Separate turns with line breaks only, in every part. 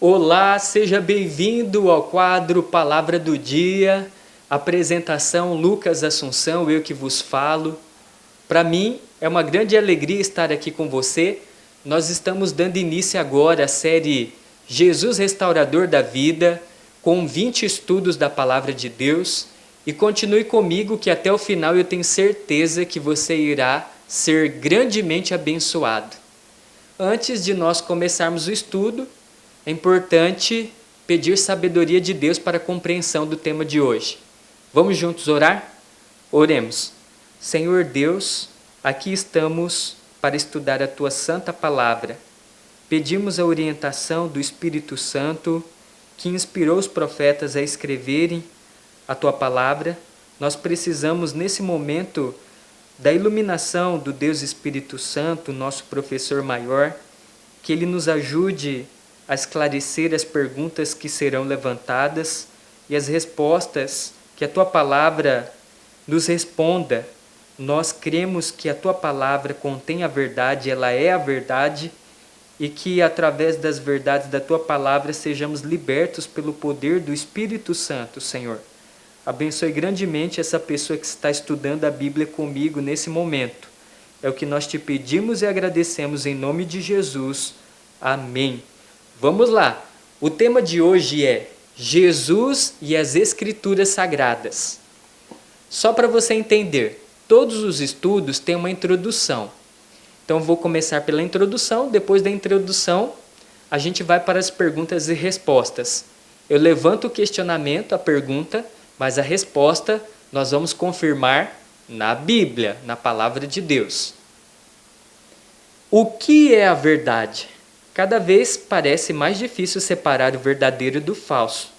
Olá, seja bem-vindo ao quadro Palavra do Dia, apresentação Lucas Assunção, eu que vos falo. Para mim é uma grande alegria estar aqui com você. Nós estamos dando início agora à série Jesus Restaurador da Vida, com 20 estudos da Palavra de Deus. E continue comigo que até o final eu tenho certeza que você irá ser grandemente abençoado. Antes de nós começarmos o estudo, é importante pedir sabedoria de Deus para a compreensão do tema de hoje. Vamos juntos orar? Oremos. Senhor Deus, aqui estamos para estudar a Tua Santa Palavra. Pedimos a orientação do Espírito Santo que inspirou os profetas a escreverem a Tua Palavra. Nós precisamos nesse momento da iluminação do Deus Espírito Santo, nosso professor maior, que Ele nos ajude a esclarecer as perguntas que serão levantadas e as respostas que a Tua Palavra nos responda. Nós cremos que a Tua Palavra contém a verdade, ela é a verdade, e que através das verdades da Tua Palavra sejamos libertos pelo poder do Espírito Santo, Senhor. Abençoe grandemente essa pessoa que está estudando a Bíblia comigo nesse momento. É o que nós te pedimos e agradecemos em nome de Jesus. Amém. Vamos lá. O tema de hoje é Jesus e as Escrituras Sagradas. Só para você entender, todos os estudos têm uma introdução. Então vou começar pela introdução, depois da introdução a gente vai para as perguntas e respostas. Eu levanto o questionamento, a pergunta, mas a resposta nós vamos confirmar na Bíblia, na Palavra de Deus. O que é a verdade? Cada vez parece mais difícil separar o verdadeiro do falso.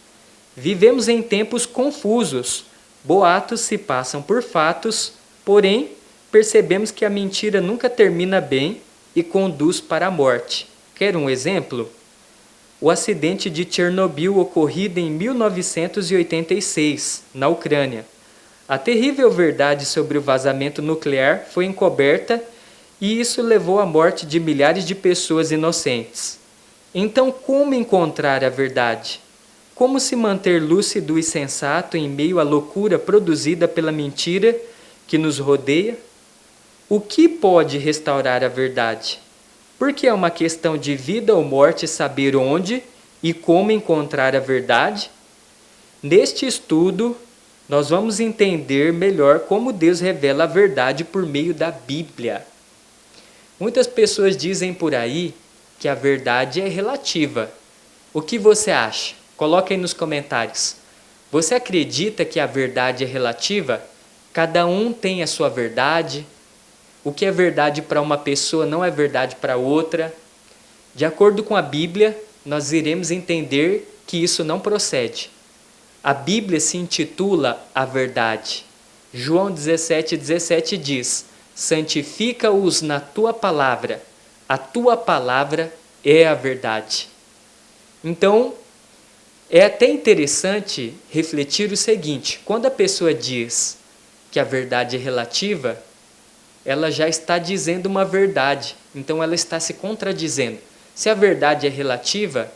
Vivemos em tempos confusos. Boatos se passam por fatos, porém, percebemos que a mentira nunca termina bem e conduz para a morte. Quer um exemplo? O acidente de Chernobyl ocorrido em 1986, na Ucrânia. A terrível verdade sobre o vazamento nuclear foi encoberta e isso levou à morte de milhares de pessoas inocentes. Então, como encontrar a verdade? Como se manter lúcido e sensato em meio à loucura produzida pela mentira que nos rodeia? O que pode restaurar a verdade? Porque é uma questão de vida ou morte saber onde e como encontrar a verdade? Neste estudo, nós vamos entender melhor como Deus revela a verdade por meio da Bíblia. Muitas pessoas dizem por aí que a verdade é relativa. O que você acha? Coloque aí nos comentários. Você acredita que a verdade é relativa? Cada um tem a sua verdade. O que é verdade para uma pessoa não é verdade para outra. De acordo com a Bíblia, nós iremos entender que isso não procede. A Bíblia se intitula a verdade. João 17,17 diz: santifica-os na tua palavra. A tua palavra é a verdade. Então, é até interessante refletir o seguinte: quando a pessoa diz que a verdade é relativa, ela já está dizendo uma verdade, então ela está se contradizendo. Se a verdade é relativa,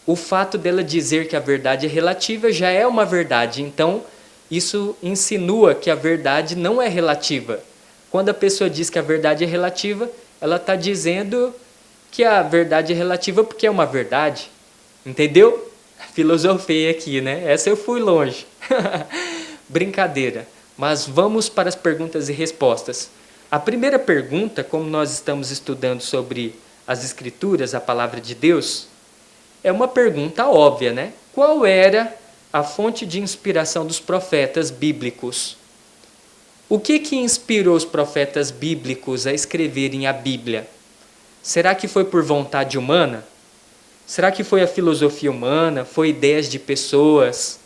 o fato dela dizer que a verdade é relativa já é uma verdade, então isso insinua que a verdade não é relativa. Quando a pessoa diz que a verdade é relativa, ela está dizendo que a verdade é relativa porque é uma verdade. Entendeu? Filosofei aqui, né? Essa eu fui longe. Brincadeira. Mas vamos para as perguntas e respostas. A primeira pergunta, como nós estamos estudando sobre as Escrituras, a Palavra de Deus, é uma pergunta óbvia, né? Qual era a fonte de inspiração dos profetas bíblicos? O que inspirou os profetas bíblicos a escreverem a Bíblia? Será que foi por vontade humana? Será que foi a filosofia humana? Foi ideias de pessoas?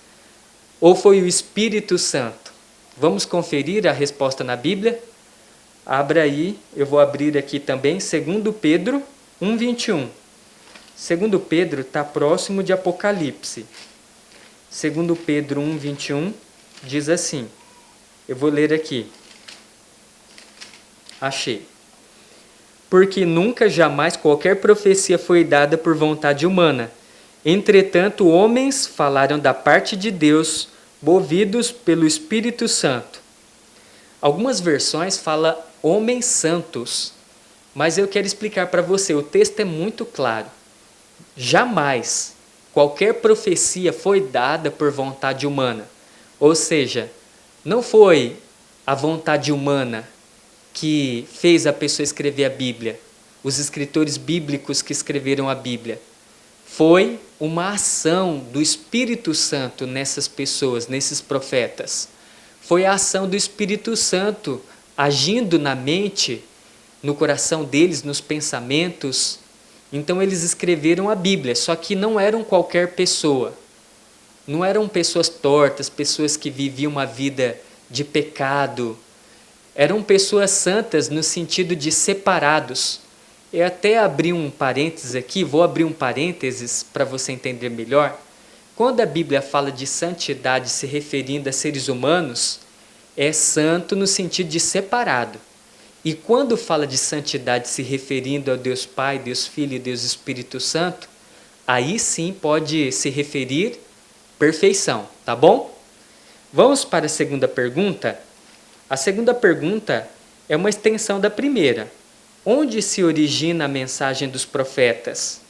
Ou foi o Espírito Santo? Vamos conferir a resposta na Bíblia? Abra aí, eu vou abrir aqui também, 2 Pedro 1,21. 2 Pedro está próximo de Apocalipse. 2 Pedro 1,21 diz assim, eu vou ler aqui. Achei. porque nunca, jamais qualquer profecia foi dada por vontade humana. Entretanto, homens falaram da parte de Deus, movidos pelo Espírito Santo. Algumas versões falam homens santos, mas eu quero explicar para você, o texto é muito claro. Jamais qualquer profecia foi dada por vontade humana. Ou seja, não foi a vontade humana que fez a pessoa escrever a Bíblia, os escritores bíblicos que escreveram a Bíblia. Foi uma ação do Espírito Santo nessas pessoas, nesses profetas. Foi a ação do Espírito Santo agindo na mente, no coração deles, nos pensamentos. Então eles escreveram a Bíblia, só que não eram qualquer pessoa. Não eram pessoas tortas, pessoas que viviam uma vida de pecado. Eram pessoas santas no sentido de separados. Eu até abri um parênteses aqui, vou abrir um parênteses para você entender melhor. Quando a Bíblia fala de santidade se referindo a seres humanos, é santo no sentido de separado. E quando fala de santidade se referindo ao Deus Pai, Deus Filho e Deus Espírito Santo, aí sim pode se referir perfeição, tá bom? Vamos para a segunda pergunta? A segunda pergunta é uma extensão da primeira. Onde se origina a mensagem dos profetas?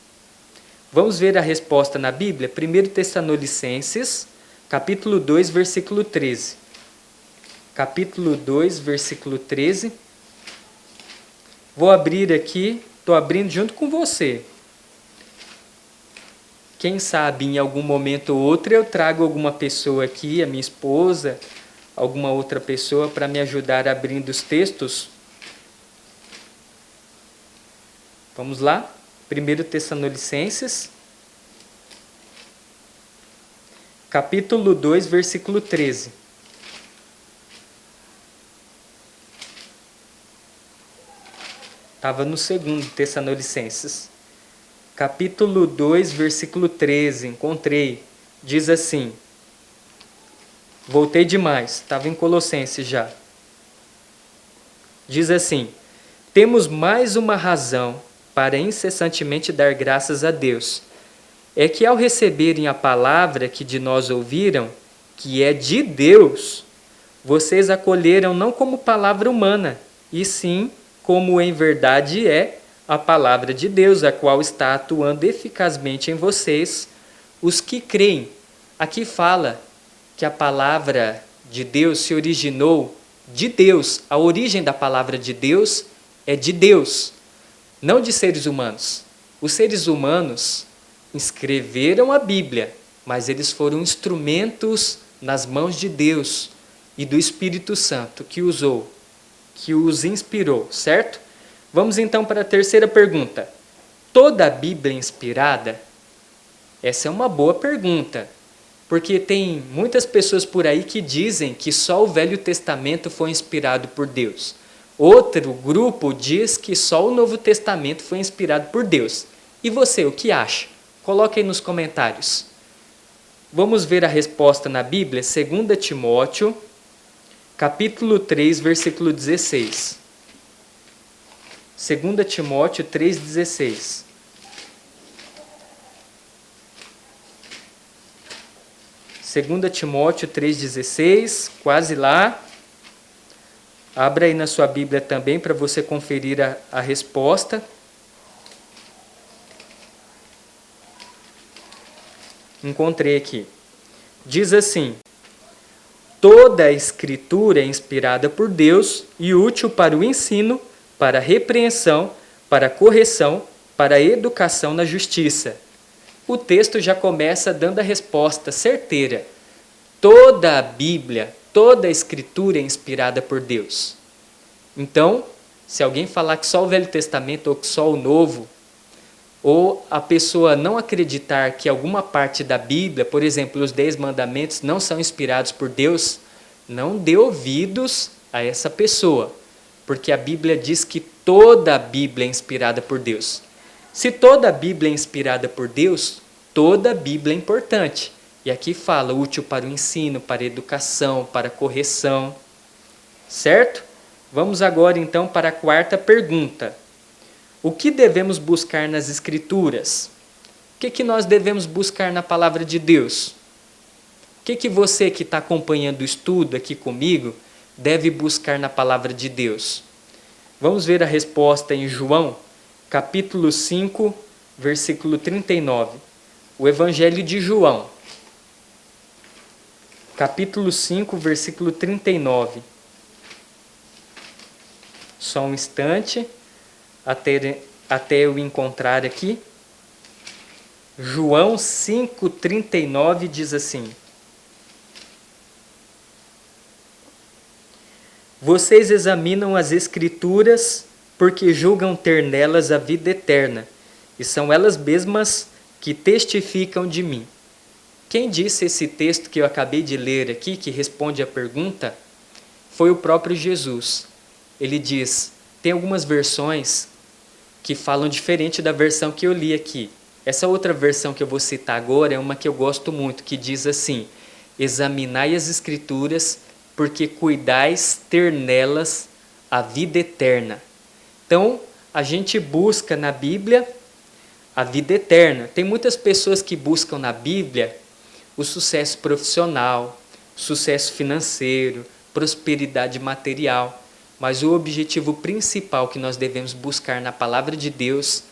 Vamos ver a resposta na Bíblia? 1 Tessalonicenses, capítulo 2, versículo 13. Capítulo 2, versículo 13. Vou abrir aqui, estou abrindo junto com você. Quem sabe em algum momento ou outro eu trago alguma pessoa aqui, a minha esposa, alguma outra pessoa para me ajudar abrindo os textos. Vamos lá? 1 Tessalonicenses, capítulo 2, versículo 13. Estava no 2 Tessalonicenses. Capítulo 2, versículo 13. Encontrei. Diz assim. Voltei demais. Estava em Colossenses já. Diz assim. Temos mais uma razão para incessantemente dar graças a Deus. É que ao receberem a palavra que de nós ouviram, que é de Deus, vocês acolheram não como palavra humana, e sim como em verdade é a palavra de Deus, a qual está atuando eficazmente em vocês, os que creem. Aqui fala que a palavra de Deus se originou de Deus. A origem da palavra de Deus é de Deus, não de seres humanos. Os seres humanos escreveram a Bíblia, mas eles foram instrumentos nas mãos de Deus e do Espírito Santo que usou, que os inspirou, certo? Vamos então para a terceira pergunta. Toda a Bíblia é inspirada? Essa é uma boa pergunta, porque tem muitas pessoas por aí que dizem que só o Velho Testamento foi inspirado por Deus. Outro grupo diz que só o Novo Testamento foi inspirado por Deus. E você, o que acha? Coloque aí nos comentários. Vamos ver a resposta na Bíblia, 2 Timóteo, capítulo 3, versículo 16. 2 Timóteo 3,16. Segunda Timóteo 3,16, quase lá. Abra aí na sua Bíblia também para você conferir a resposta. Encontrei aqui. Diz assim: toda a Escritura é inspirada por Deus e útil para o ensino, para a repreensão, para a correção, para a educação na justiça. O texto já começa dando a resposta certeira. Toda a Bíblia, toda a Escritura é inspirada por Deus. Então, se alguém falar que só o Velho Testamento ou que só o Novo, ou a pessoa não acreditar que alguma parte da Bíblia, por exemplo, os 10 mandamentos, não são inspirados por Deus, não dê ouvidos a essa pessoa, porque a Bíblia diz que toda a Bíblia é inspirada por Deus. Se toda a Bíblia é inspirada por Deus, toda a Bíblia é importante. E aqui fala útil para o ensino, para a educação, para a correção. Certo? Vamos agora então para a quarta pergunta. O que devemos buscar nas Escrituras? O que nós devemos buscar na palavra de Deus? O que você que está acompanhando o estudo aqui comigo deve buscar na palavra de Deus? Vamos ver a resposta em João, capítulo 5, versículo 39. O Evangelho de João, capítulo 5, versículo 39. Só um instante, até eu encontrar aqui. João 5,39 diz assim: Vocês examinam as Escrituras porque julgam ter nelas a vida eterna, e são elas mesmas que testificam de mim. Quem disse esse texto que eu acabei de ler aqui, que responde à pergunta, foi o próprio Jesus. Ele diz, tem algumas versões que falam diferente da versão que eu li aqui. Essa outra versão que eu vou citar agora é uma que eu gosto muito, que diz assim: examinai as Escrituras, porque cuidais ter nelas a vida eterna. Então, a gente busca na Bíblia a vida eterna. Tem muitas pessoas que buscam na Bíblia o sucesso profissional, sucesso financeiro, prosperidade material. Mas o objetivo principal que nós devemos buscar na palavra de Deus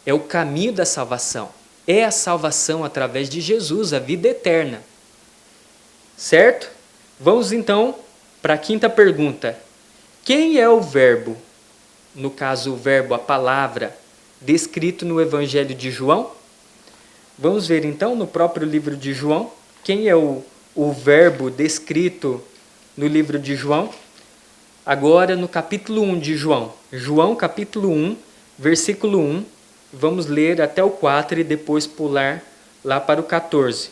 é o caminho da salvação. É a salvação através de Jesus, a vida eterna. Certo? Vamos então para a quinta pergunta. Quem é o verbo? No caso, o verbo, a palavra, descrito no Evangelho de João? Vamos ver então no próprio livro de João. Quem é o verbo descrito no livro de João? Agora no capítulo 1 de João. João capítulo 1, versículo 1. Vamos ler até o 4 e depois pular lá para o 14.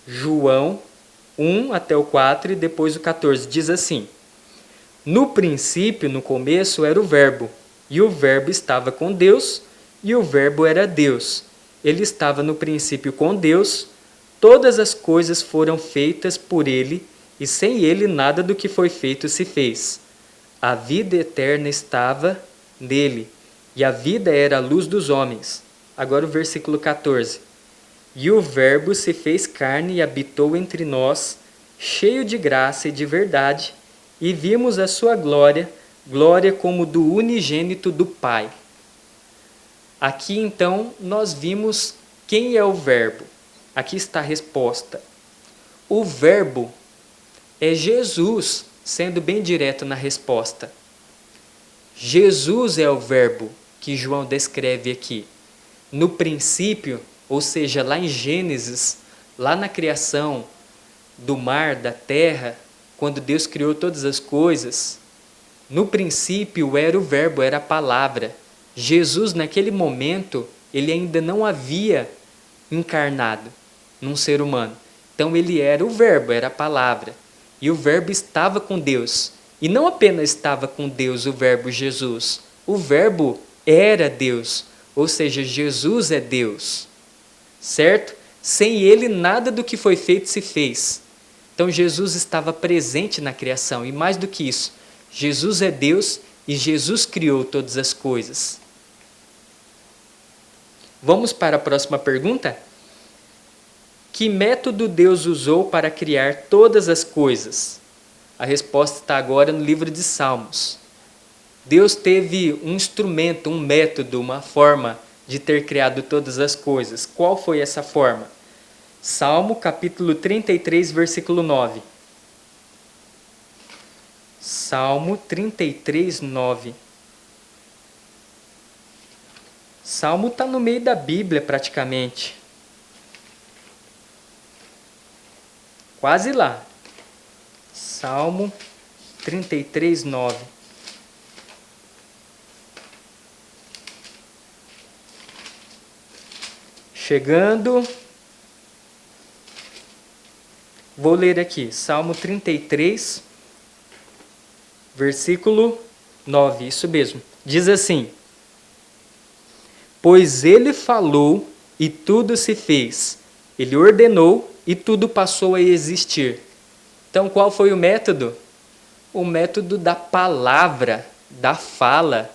João 1 até o 4 e depois o 14. Diz assim: No princípio, no começo, era o Verbo, e o Verbo estava com Deus, e o Verbo era Deus. Ele estava no princípio com Deus, todas as coisas foram feitas por ele, e sem ele nada do que foi feito se fez. A vida eterna estava nele, e a vida era a luz dos homens. Agora o versículo 14. E o Verbo se fez carne e habitou entre nós, cheio de graça e de verdade, e vimos a sua glória, glória como do unigênito do Pai. Aqui então nós vimos quem é o Verbo. Aqui está a resposta. O Verbo é Jesus, sendo bem direto na resposta. Jesus é o Verbo que João descreve aqui. No princípio, ou seja, lá em Gênesis, lá na criação do mar, da terra, quando Deus criou todas as coisas, no princípio era o Verbo, era a palavra. Jesus, naquele momento, ele ainda não havia encarnado num ser humano. Então ele era o Verbo, era a palavra. E o Verbo estava com Deus. E não apenas estava com Deus o Verbo Jesus. O Verbo era Deus. Ou seja, Jesus é Deus. Certo? Sem ele, nada do que foi feito se fez. Então Jesus estava presente na criação. E mais do que isso, Jesus é Deus e Jesus criou todas as coisas. Vamos para a próxima pergunta? Que método Deus usou para criar todas as coisas? A resposta está agora no livro de Salmos. Deus teve um instrumento, um método, uma forma de ter criado todas as coisas. Qual foi essa forma? Salmo capítulo 33, versículo 9. Salmo 33, 9. Salmo está no meio da Bíblia praticamente. Quase lá. Salmo 33, 9. Chegando. Vou ler aqui. Salmo 33, versículo 9. Isso mesmo. Diz assim: Pois ele falou e tudo se fez. Ele ordenou e tudo passou a existir. Então, qual foi o método? O método da palavra, da fala.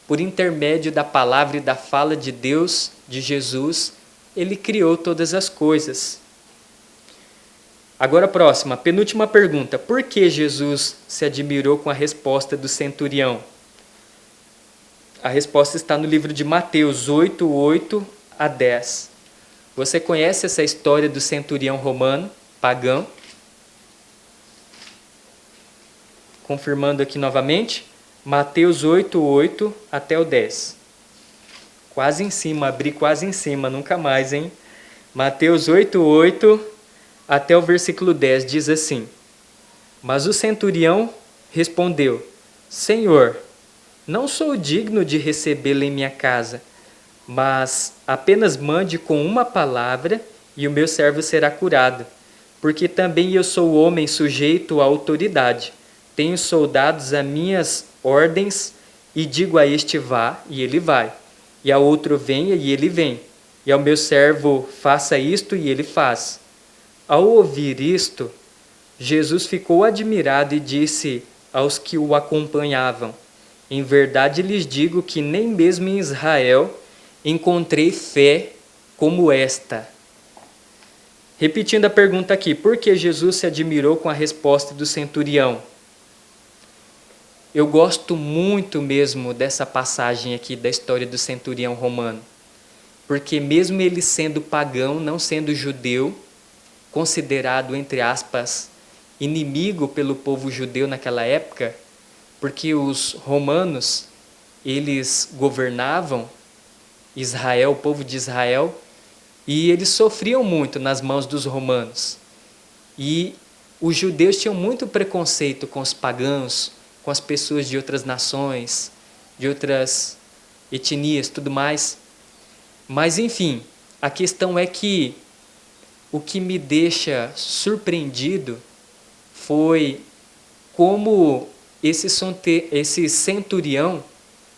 por intermédio da palavra e da fala de Deus, de Jesus, ele criou todas as coisas. Agora, próxima, penúltima pergunta. Por que Jesus se admirou com a resposta do centurião? A resposta está no livro de Mateus 8, 8 a 10. Você conhece essa história do centurião romano, pagão? Confirmando aqui novamente, Mateus 8, 8 até o 10. Quase em cima, abri quase em cima, nunca mais, hein? Mateus 8, 8 até o versículo 10 diz assim: Mas o centurião respondeu: Senhor, não sou digno de recebê-lo em minha casa, mas apenas mande com uma palavra e o meu servo será curado. Porque também eu sou homem sujeito à autoridade. Tenho soldados a minhas ordens e digo a este vá e ele vai. E ao outro venha e ele vem. E ao meu servo faça isto e ele faz. Ao ouvir isto, Jesus ficou admirado e disse aos que o acompanhavam: Em verdade lhes digo que nem mesmo em Israel encontrei fé como esta. Repetindo a pergunta aqui, por que Jesus se admirou com a resposta do centurião? Eu gosto muito mesmo dessa passagem aqui da história do centurião romano, porque mesmo ele sendo pagão, não sendo judeu, considerado, entre aspas, inimigo pelo povo judeu naquela época, porque os romanos, eles governavam Israel, o povo de Israel, e eles sofriam muito nas mãos dos romanos. E os judeus tinham muito preconceito com os pagãos, com as pessoas de outras nações, de outras etnias, tudo mais. Mas, enfim, a questão é que o que me deixa surpreendido foi como esse centurião,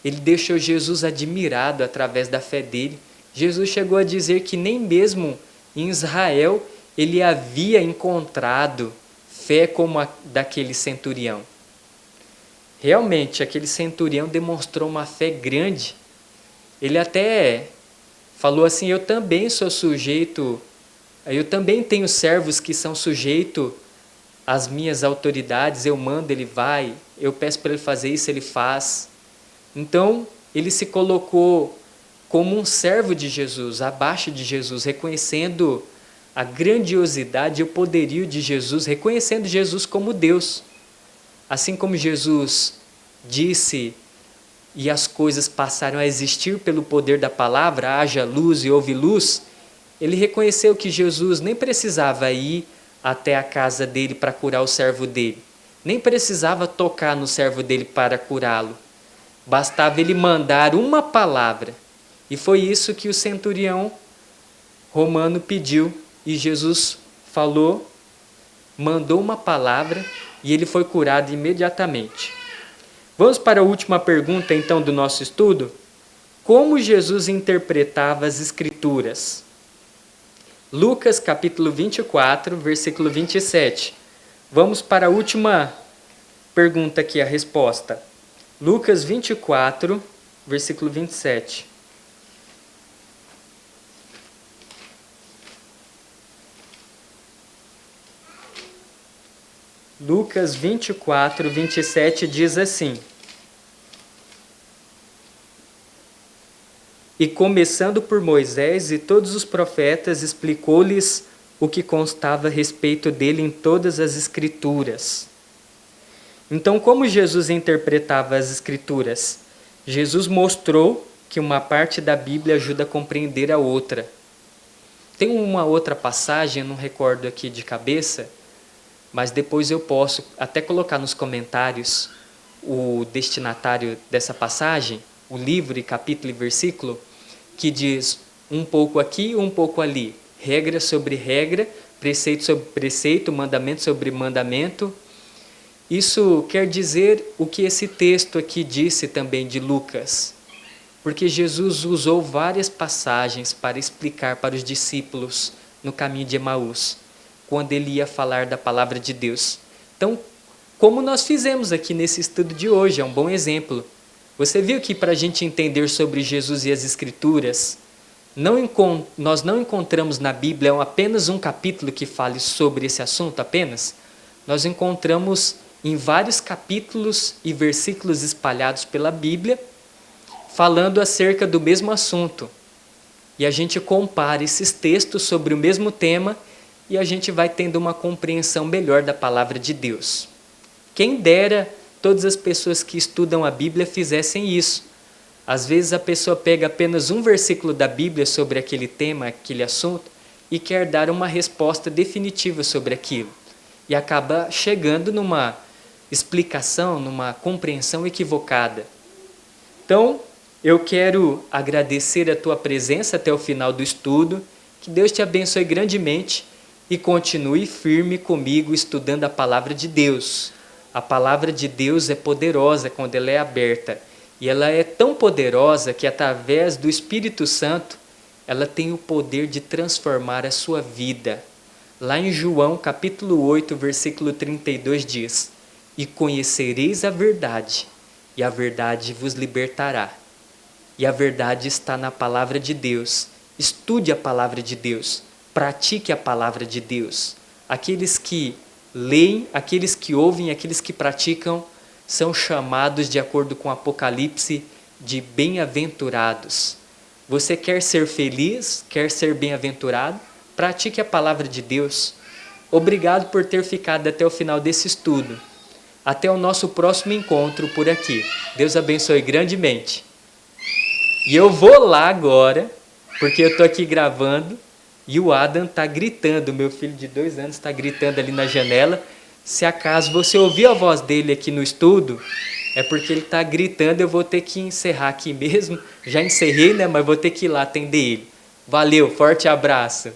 ele deixou Jesus admirado através da fé dele. Jesus chegou a dizer que nem mesmo em Israel ele havia encontrado fé como a daquele centurião. Realmente, aquele centurião demonstrou uma fé grande. Ele até falou assim: eu também sou sujeito, eu também tenho servos que são sujeitos às minhas autoridades, eu mando, ele vai, eu peço para ele fazer isso, ele faz. Então, ele se colocou como um servo de Jesus, abaixo de Jesus, reconhecendo a grandiosidade e o poderio de Jesus, reconhecendo Jesus como Deus. Assim como Jesus disse e as coisas passaram a existir pelo poder da palavra, haja luz e houve luz, ele reconheceu que Jesus nem precisava ir até a casa dele para curar o servo dele, nem precisava tocar no servo dele para curá-lo. Bastava ele mandar uma palavra. E foi isso que o centurião romano pediu. E Jesus falou, mandou uma palavra e ele foi curado imediatamente. Vamos para a última pergunta, então, do nosso estudo. Como Jesus interpretava as Escrituras? Lucas, capítulo 24, versículo 27. Vamos para a última pergunta aqui, a resposta. Lucas 24, versículo 27. Lucas 24, 27 diz assim: E começando por Moisés e todos os profetas, explicou-lhes o que constava a respeito dele em todas as Escrituras. Então, como Jesus interpretava as Escrituras? Jesus mostrou que uma parte da Bíblia ajuda a compreender a outra. Tem uma outra passagem, eu não recordo aqui de cabeça, mas depois eu posso até colocar nos comentários o destinatário dessa passagem, o livro, capítulo e versículo, que diz um pouco aqui, um pouco ali, regra sobre regra, preceito sobre preceito, mandamento sobre mandamento. Isso quer dizer o que esse texto aqui disse também de Lucas, porque Jesus usou várias passagens para explicar para os discípulos no caminho de Emaús, quando ele ia falar da palavra de Deus. Então, como nós fizemos aqui nesse estudo de hoje, é um bom exemplo. Você viu que para a gente entender sobre Jesus e as Escrituras, nós não encontramos na Bíblia apenas um capítulo que fale sobre esse assunto apenas. Nós encontramos em vários capítulos e versículos espalhados pela Bíblia, falando acerca do mesmo assunto. E a gente compara esses textos sobre o mesmo tema e a gente vai tendo uma compreensão melhor da palavra de Deus. Quem dera todas as pessoas que estudam a Bíblia fizessem isso. Às vezes a pessoa pega apenas um versículo da Bíblia sobre aquele tema, aquele assunto, e quer dar uma resposta definitiva sobre aquilo. E acaba chegando numa explicação, numa compreensão equivocada. Então, eu quero agradecer a tua presença até o final do estudo, que Deus te abençoe grandemente e continue firme comigo estudando a palavra de Deus. A palavra de Deus é poderosa quando ela é aberta, e ela é tão poderosa que através do Espírito Santo, ela tem o poder de transformar a sua vida. Lá em João capítulo 8, versículo 32 diz: "E conhecereis a verdade, e a verdade vos libertará." E a verdade está na palavra de Deus. Estude a palavra de Deus. Pratique a palavra de Deus. Aqueles que leem, aqueles que ouvem, aqueles que praticam, são chamados, de acordo com Apocalipse, de bem-aventurados. Você quer ser feliz? Quer ser bem-aventurado? Pratique a palavra de Deus. Obrigado por ter ficado até o final desse estudo. Até o nosso próximo encontro por aqui. Deus abençoe grandemente. E eu vou lá agora, porque eu estou aqui gravando, e o Adam está gritando, meu filho de 2 anos está gritando ali na janela. Se acaso você ouvir a voz dele aqui no estudo, é porque ele está gritando, eu vou ter que encerrar aqui mesmo. Já encerrei, né? Mas vou ter que ir lá atender ele. Valeu, forte abraço.